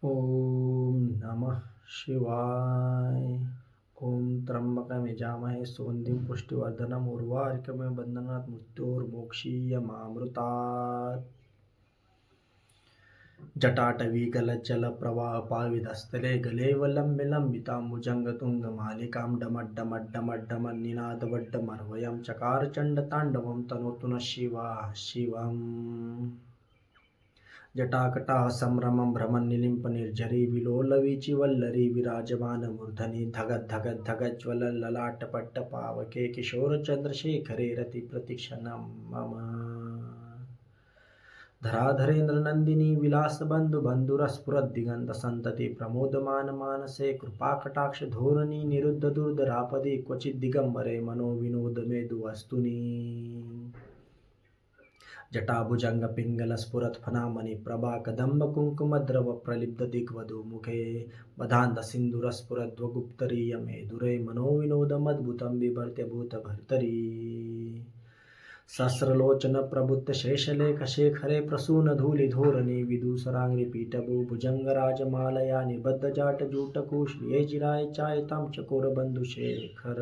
ओम नमः शिवाय. ओम त्र्यंबकं यजामहे सुगंधिं पुष्टिवर्धनम् उर्वारुकमिव बन्धनात् मृत्योर्मोक्षीयमामृतात्. जटाटवीगलज्जलप्रवाहपावितस्थले गलेवलम्बिलम्बिताम्बुजङ्गतुङ्गमालिकां डमड्डमड्डमड्डमड्डमन्निनादवड्डमर्वयं चकार चण्डताण्डवं तनोतु नः शिवम्. जटाकटाः संभ्रमं भ्रमन्निलिम्पनिर्झरी विलोलवीचिवल्लरी विराजमानमूर्धनि धगद्धगद्धगज्ज्वलल्ललाटपट्टपावके किशोरचन्द्रशेखरे रतिप्रतिक्षणं मम. धराधरेन्द्रनन्दिनी विलासबन्धुबन्धुरस्फुरद्दिगन्तसन्तति प्रमोदमानमानसे कृपाकटाक्षधोरणी निरुद्धदुर्धरापदि क्वचिद्दिगम्बरे मनोविनोदमेधुवस्तुनि. जटाभुजङ्गपिङ्गलस्फुरत्फणामणिप्रभा कदम्बकुङ्कुमद्रवप्रलिब्धदिग्वधूमुखे बधान्तसिन्दूरस्फुरद्वगुप्तरीयमेधुरे मनोविनोदमद्भुतं बिभर्त्यभूतभर्तरी. सहस्रलोचनप्रभुत्तशेषलेखशेखरे प्रसूनधूलिधोरणी विदूषराङ्घ्रिपीठभू भुजङ्गराजमालया निबद्धजाटजूटकुश्रिये चिराय चायतां चकोरबन्धुशेखर.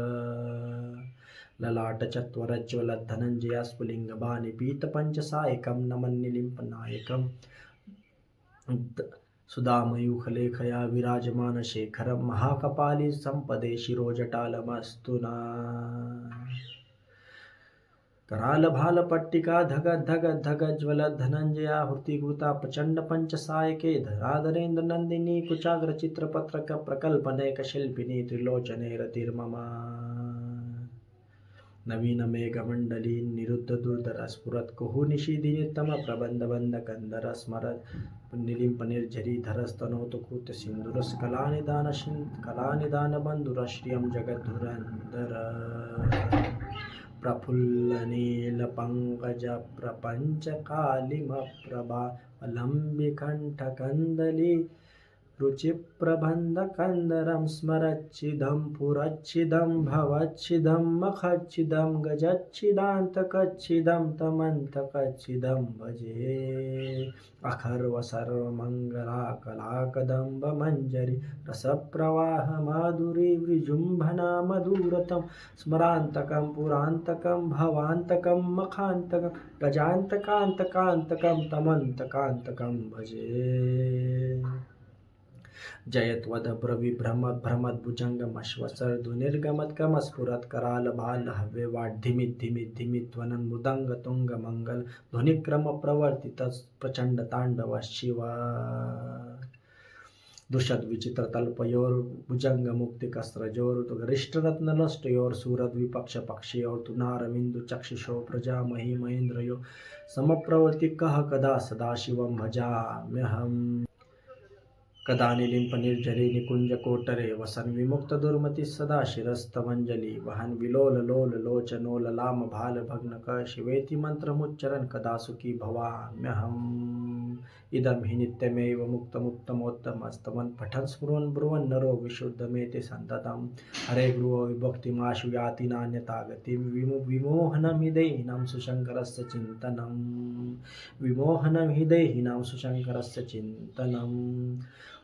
ललाटचत्वरज्ज्वलद्धनञ्जयस्फुलिङ्गबाणिपीतपञ्चसायकं नमन्निलिम्पनायकं सुधामयूखलेखया विराजमानशेखरं महाकपाली सम्पदे शिरोजटालमस्तु नः. करालभालपट्टिका धगद्धगद्धगज्ज्वलद्धनञ्जयाहुतिकृता प्रचण्डपञ्चसायके धराधरेन्द्रनन्दिनी कुचाग्रचित्रपत्रकप्रकल्पनैकशिल्पिनी त्रिलोचने रतिर्मम. नवीनमेघमण्डली निरुद्धदुर्धरस्फुरत्कुहूनिशीधिनितमप्रबन्धबन्धकन्धर स्मरत् निलिम्पनिर्झरी धरस्तनोतु कलानिधानबन्धुरश्रियं जगद्धुरन्धर. प्रफुल्लनीलपङ्कजप्रपञ्चकालिमप्रभावलम्बिकण्ठकन्दली रुचिप्रबन्धकन्दरं स्मरच्छिदं पुरच्छिदं भवच्छिदं मखच्छिदं गजच्छिदान्तकच्छिदं तमन्तकच्छिदं भजे. अखर्वसर्वमङ्गलाकलाकदम्बमञ्जरी रसप्रवाहमाधुरी विजृम्भणा मधुरतं स्मरान्तकं पुरान्तकं भवान्तकं मखान्तकं गजान्तकान्तकान्तकं तमन्तकान्तकं भजे. जयत्वदभ्रविभ्रमद्भुजङ्गमश्वसर्धुनिर्गमत्कमस्फुरत्करालभालहव्यवाढ्धिमिद्धिमिद्धिमिध्वनन् मृदङ्गतुङ्गमङ्गलध्वनिक्रमप्रवर्तित दुषद्विचित्रतल्पयोर्भुजङ्गमुक्तिकस्रजोरुगरिष्ठरत्नलष्टयोर्सूरद्विपक्षपक्षयोर्तुनारविन्दुचक्षुषो प्रजामहि महेन्द्रयो समप्रवर्तिकः कदा सदाशिवं भजाम्यहम्. कदा निलिम्पनिर्झरी निकुञ्जकोटरे वसन् विमुक्तदुर्मतिः सदा शिरस्तवञ्जलि वहन् विलोललोललोचनो ललामभालभग्नकः शिवेति मन्त्रमुच्चरन् कदा सुखी भवाम्यहम्. इदं हि नित्यमेव मुक्तमुत्तमोत्तमस्तवन् पठन् स्मृवन् ब्रुवन् नरो विशुद्धमेते सन्ततं. हरे गुरो विभक्तिमाशु याति नान्यथा गतिं विमोहनं हि देहिनां सुशङ्करस्य चिन्तनं. विमोहनं हि देहिनां सुशङ्करस्य चिन्तनं.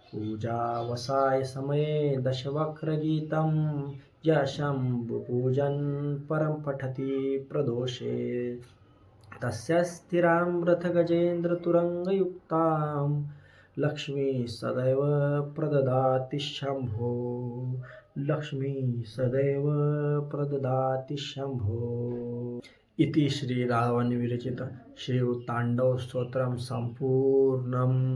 पूजावसाय समये दशवक्त्रगीतं यः शम्भुपूजन् परं पठति प्रदोषे तस्य स्थिरां रथगजेन्द्रतुरङ्गयुक्तां लक्ष्मी सदैव प्रददाति शम्भो. लक्ष्मी सदैव प्रददाति शम्भो. इति श्रीरावणविरचित शिवताण्डवस्तोत्रं सम्पूर्णम्.